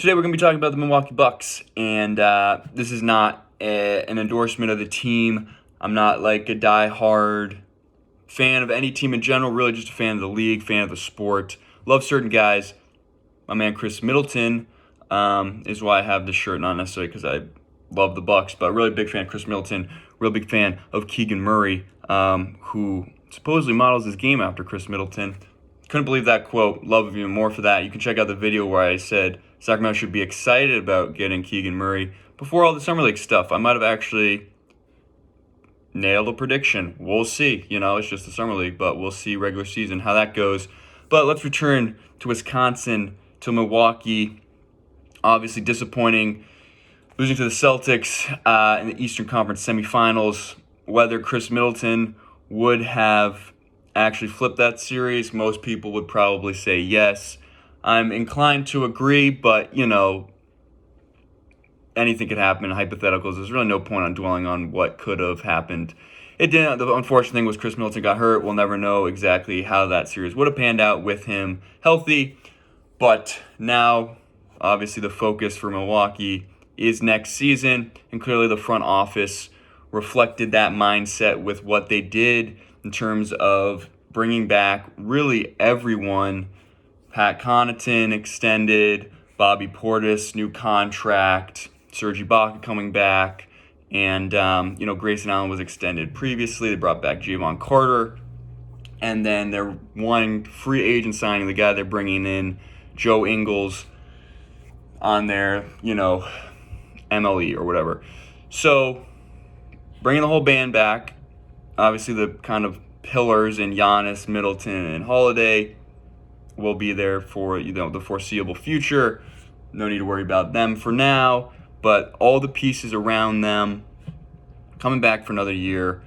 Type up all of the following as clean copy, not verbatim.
Today we're going to be talking about the Milwaukee Bucks, and this is not an endorsement of the team. I'm not like a die-hard fan of any team in general, really just a fan of the league, fan of the sport. Love certain guys. My man Chris Middleton is why I have this shirt, not necessarily because I love the Bucks, but really big fan of Chris Middleton, real big fan of Keegan Murray, who supposedly models his game after Chris Middleton. Couldn't believe that quote. Love him even more for that. You can check out the video where I said Sacramento should be excited about getting Keegan Murray before all the Summer League stuff. I might have actually nailed a prediction. We'll see. It's just the Summer League, but we'll see regular season how that goes. But let's return to Wisconsin, to Milwaukee. Obviously disappointing, losing to the Celtics in the Eastern Conference semifinals. Whether Chris Middleton would have actually flipped that series, most people would probably say yes. I'm inclined to agree, but, anything could happen in hypotheticals. There's really no point on dwelling on what could have happened. It didn't. The unfortunate thing was Chris Middleton got hurt. We'll never know exactly how that series would have panned out with him healthy. But now, obviously, the focus for Milwaukee is next season, and clearly the front office reflected that mindset with what they did in terms of bringing back really everyone. Pat Connaughton extended, Bobby Portis, new contract, Serge Ibaka coming back, and Grayson Allen was extended previously. They brought back Javon Carter, and then they're one free agent signing, the guy they're bringing in, Joe Ingles, on their, MLE or whatever. So, bringing the whole band back, obviously the kind of pillars in Giannis, Middleton, and Holiday will be there for the foreseeable future. No need to worry about them for now, but all the pieces around them coming back for another year,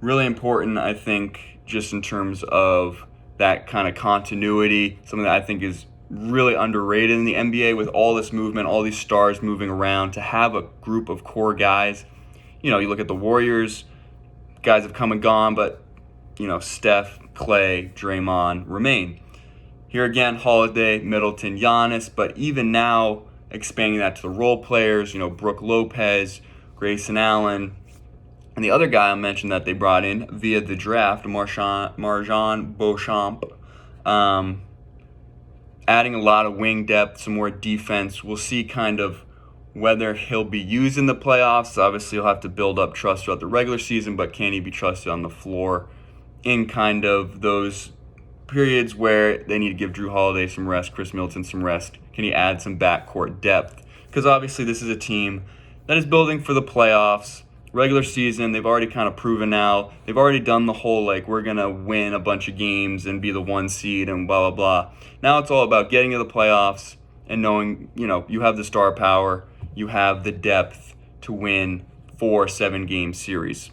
really important, I think, just in terms of that kind of continuity, something that I think is really underrated in the NBA with all this movement, all these stars moving around, to have a group of core guys. You look at the Warriors, guys have come and gone, but, Steph, Clay, Draymond remain. Here again, Holiday, Middleton, Giannis, but even now expanding that to the role players, Brook Lopez, Grayson Allen, and the other guy I mentioned that they brought in via the draft, Marjan Beauchamp, adding a lot of wing depth, some more defense. We'll see kind of whether he'll be used in the playoffs. Obviously, he'll have to build up trust throughout the regular season, but can he be trusted on the floor in kind of those periods where they need to give Jrue Holiday some rest, Chris Middleton some rest? Can he add some backcourt depth? Because obviously this is a team that is building for the playoffs. Regular season, they've already kind of proven now. They've already done the whole, we're going to win a bunch of games and be the 1 seed and blah, blah, blah. Now it's all about getting to the playoffs and knowing, you have the star power, you have the depth to win 4 7-game series.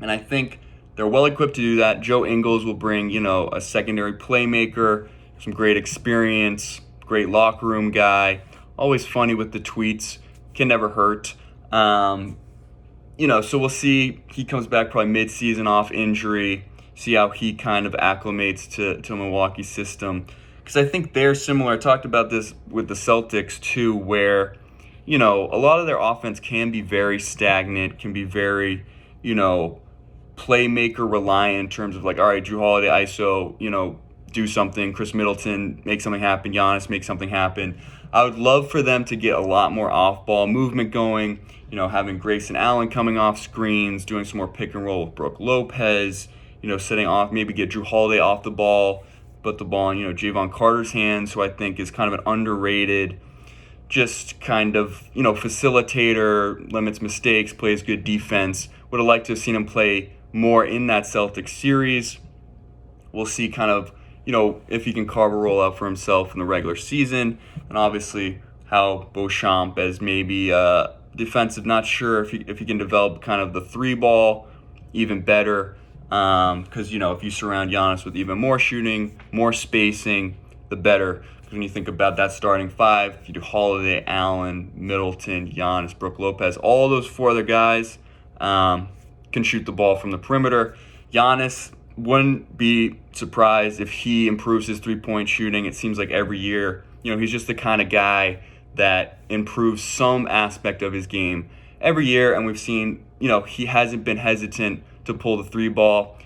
And I think they're well equipped to do that. Joe Ingles will bring, a secondary playmaker, some great experience, great locker room guy, always funny with the tweets, can never hurt. So we'll see. He comes back probably mid-season off injury, see how he kind of acclimates to Milwaukee's system. Because I think they're similar. I talked about this with the Celtics too, where, a lot of their offense can be very stagnant, can be very, playmaker reliant in terms of all right, Jrue Holiday, ISO, do something. Chris Middleton, make something happen. Giannis, make something happen. I would love for them to get a lot more off-ball movement going. Having Grayson Allen coming off screens, doing some more pick and roll with Brook Lopez. Setting off, maybe get Jrue Holiday off the ball, put the ball in Javon Carter's hands, who I think is kind of an underrated, just kind of facilitator, limits mistakes, plays good defense. Would have liked to have seen him play more in that Celtics series. We'll see kind of, if he can carve a role out for himself in the regular season. And obviously how Beauchamp as maybe defensive, not sure if he can develop kind of the 3-ball even better. Because, if you surround Giannis with even more shooting, more spacing, the better. Because when you think about that starting 5, if you do Holiday, Allen, Middleton, Giannis, Brook Lopez, all those 4 other guys can shoot the ball from the perimeter. Giannis, wouldn't be surprised if he improves his three-point shooting. It seems like every year, he's just the kind of guy that improves some aspect of his game every year. And we've seen, he hasn't been hesitant to pull the three ball.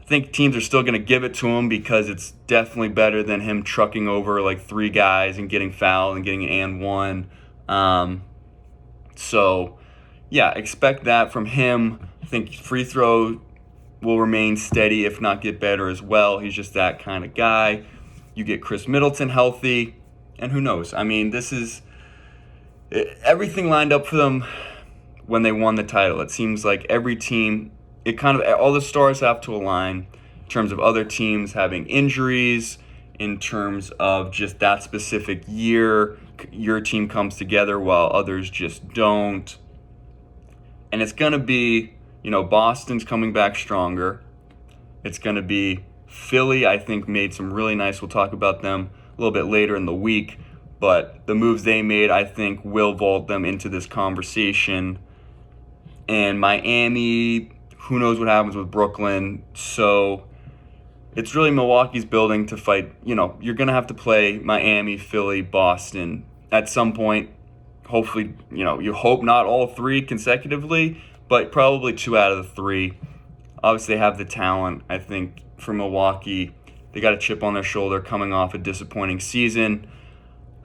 I think teams are still going to give it to him because it's definitely better than him trucking over like three guys and getting fouled and getting an and one. So, yeah, expect that from him. I think free throw will remain steady, if not get better as well. He's just that kind of guy. You get Chris Middleton healthy, and who knows? I mean, this is everything lined up for them when they won the title. It seems like every team, all the stars have to align in terms of other teams having injuries, in terms of just that specific year, your team comes together while others just don't. And it's going to be, Boston's coming back stronger. It's going to be Philly, I think, made some really nice, we'll talk about them a little bit later in the week, but the moves they made, I think, will vault them into this conversation. And Miami, who knows what happens with Brooklyn. So it's really Milwaukee's building to fight. You're going to have to play Miami, Philly, Boston at some point. Hopefully, you hope not all three consecutively, but probably 2 out of the 3. Obviously, they have the talent. I think for Milwaukee, they got a chip on their shoulder coming off a disappointing season.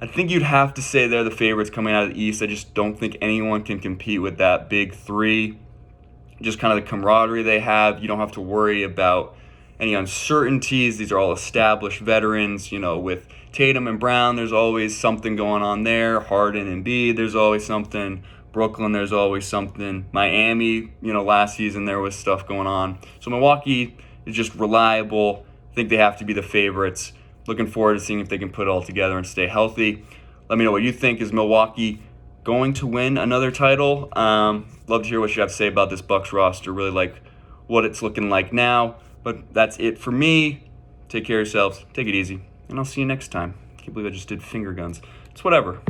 I think you'd have to say they're the favorites coming out of the East. I just don't think anyone can compete with that big 3. Just kind of the camaraderie they have. You don't have to worry about any uncertainties. These are all established veterans. With Tatum and Brown, there's always something going on there. Harden and Embiid, there's always something. Brooklyn, there's always something. Miami, last season there was stuff going on. So Milwaukee is just reliable. I think they have to be the favorites. Looking forward to seeing if they can put it all together and stay healthy. Let me know what you think. Is Milwaukee going to win another title? Love to hear what you have to say about this Bucks roster. Really like what it's looking like now. But that's it for me. Take care of yourselves. Take it easy. And I'll see you next time. Can't believe I just did finger guns. It's whatever.